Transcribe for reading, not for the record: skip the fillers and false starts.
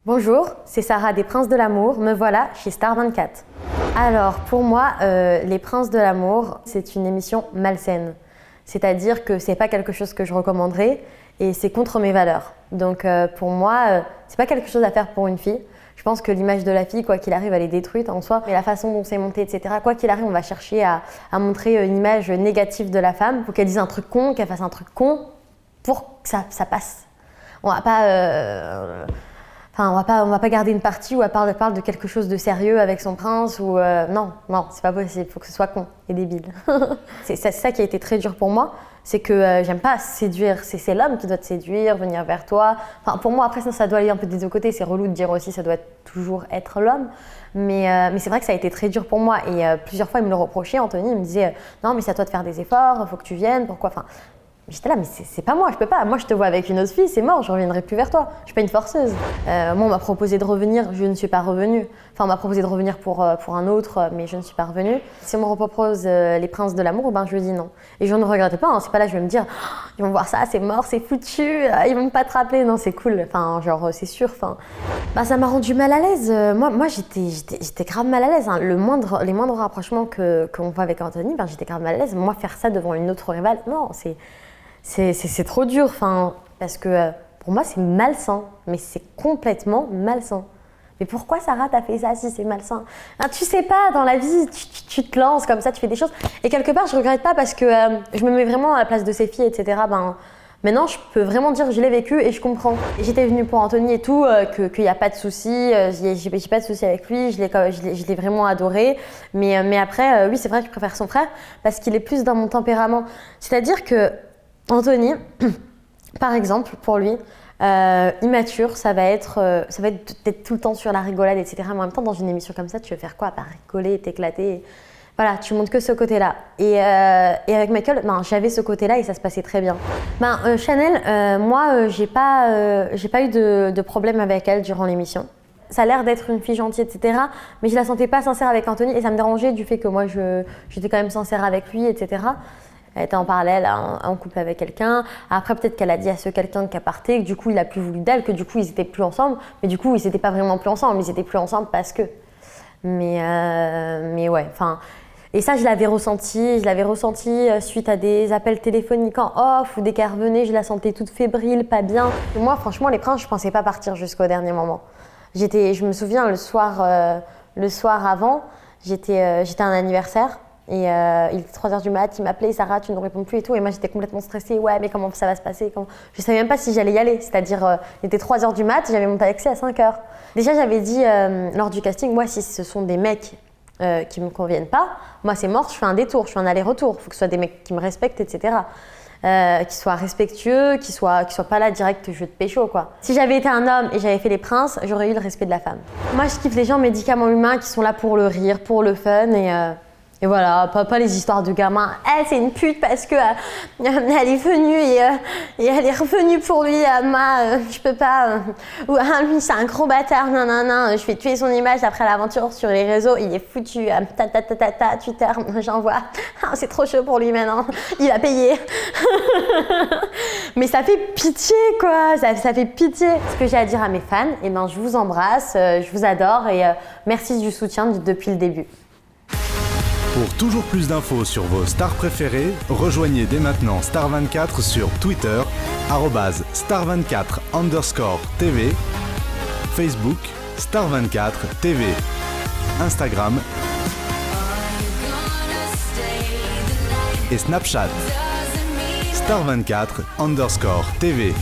Bonjour, c'est Sarah des Princes de l'amour, me voilà chez Star 24. Alors pour moi, les Princes de l'amour, c'est une émission malsaine. C'est-à-dire que c'est pas quelque chose que je recommanderais et c'est contre mes valeurs. Donc pour moi, c'est pas quelque chose à faire pour une fille. Je pense que l'image de la fille, quoi qu'il arrive, elle est détruite en soi. Mais la façon dont c'est monté, etc., quoi qu'il arrive, on va chercher à montrer une image négative de la femme pour qu'elle dise un truc con, qu'elle fasse un truc con pour que ça passe. On va pas... on va pas garder une partie où elle parle de quelque chose de sérieux avec son prince ou non, c'est pas possible, il faut que ce soit con et débile. c'est ça qui a été très dur pour moi, c'est que j'aime pas séduire, c'est l'homme qui doit te séduire, venir vers toi. Enfin, pour moi, après ça doit aller un peu des deux côtés, c'est relou de dire aussi ça doit toujours être l'homme, mais c'est vrai que ça a été très dur pour moi et plusieurs fois il me le reprochait, Anthony, il me disait non mais c'est à toi de faire des efforts, il faut que tu viennes, pourquoi, enfin... J'étais là, mais c'est pas moi, je peux pas. Moi, je te vois avec une autre fille, c'est mort, je reviendrai plus vers toi. Je suis pas une forceuse. Moi, on m'a proposé de revenir, je ne suis pas revenue. Enfin, on m'a proposé de revenir pour un autre, mais je ne suis pas revenue. Si on me propose les Princes de l'amour, ben je dis non. Et je ne regrette pas, hein. C'est pas là que je vais me dire, oh, ils vont voir ça, c'est mort, c'est foutu, ils vont pas te rappeler. Non, c'est cool, enfin, genre, c'est sûr. Enfin, bah, ça m'a rendu mal à l'aise. Moi j'étais grave mal à l'aise. Hein. Les moindres rapprochements qu'on voit avec Anthony, ben, j'étais grave mal à l'aise. Moi, faire ça devant une autre rivale, non, c'est trop dur, parce que pour moi c'est malsain, mais c'est complètement malsain. Mais pourquoi Sarah t'as fait ça si c'est malsain? Tu sais pas, dans la vie, tu te lances comme ça, tu fais des choses. Et quelque part je regrette pas parce que je me mets vraiment à la place de ces filles, etc. Maintenant je peux vraiment dire que je l'ai vécu et je comprends. J'étais venue pour Anthony et tout, qu'il n'y a pas de souci, j'ai pas de souci avec lui, je l'ai vraiment adoré. Mais après, oui c'est vrai que je préfère son frère parce qu'il est plus dans mon tempérament. C'est-à-dire que Anthony, par exemple, pour lui, immature, ça va être d'être tout le temps sur la rigolade, etc. Mais en même temps, dans une émission comme ça, tu veux faire quoi à part rigoler, t'éclater. Voilà, tu montres que ce côté-là. Et avec Michael, j'avais ce côté-là et ça se passait très bien. Chanel, moi, j'ai pas eu de problème avec elle durant l'émission. Ça a l'air d'être une fille gentille, etc. Mais je la sentais pas sincère avec Anthony et ça me dérangeait du fait que moi, j'étais quand même sincère avec lui, etc. Elle était en parallèle, en couple avec quelqu'un. Après, peut-être qu'elle a dit à ce quelqu'un qu'elle partait, que du coup, il a plus voulu d'elle, que du coup, ils étaient plus ensemble. Mais du coup, ils n'étaient pas vraiment plus ensemble. Ils étaient plus ensemble parce que. Mais ouais, enfin. Et ça, je l'avais ressenti suite à des appels téléphoniques en off ou dès qu'elle revenait, je la sentais toute fébrile, pas bien. Et moi, franchement, les princes, je pensais pas partir jusqu'au dernier moment. Je me souviens, le soir avant, j'étais à un anniversaire. Et il était 3h du mat, il m'appelait, Sarah, tu ne réponds plus et tout. Et moi, j'étais complètement stressée. Ouais, mais comment ça va se passer? Je ne savais même pas si j'allais y aller. C'est-à-dire, il était 3h du mat, j'avais mon taxi à 5h. Déjà, j'avais dit lors du casting, moi, si ce sont des mecs qui ne me conviennent pas, moi, c'est mort, je fais un détour, je fais un aller-retour. Il faut que ce soit des mecs qui me respectent, etc. Qui soient respectueux, qui soient pas là direct jeu de pécho, quoi. Si j'avais été un homme et j'avais fait les princes, j'aurais eu le respect de la femme. Moi, je kiffe les gens médicaments humains qui sont là pour le rire, pour le fun et voilà, pas les histoires de gamins. Elle, c'est une pute parce que elle est venue et elle est revenue pour lui. Moi, je peux pas. Ou lui, c'est un gros bâtard. Non. Je vais tuer son image après l'aventure sur les réseaux. Il est foutu. Twitter, j'envoie. C'est trop chaud pour lui maintenant. Il a payé. Mais ça fait pitié, quoi. Ça fait pitié. Ce que j'ai à dire à mes fans, je vous embrasse, je vous adore et merci du soutien depuis le début. Pour toujours plus d'infos sur vos stars préférées, rejoignez dès maintenant Star 24 sur Twitter, @star24_TV, Facebook, Star 24 TV, Instagram et Snapchat, Star 24_TV.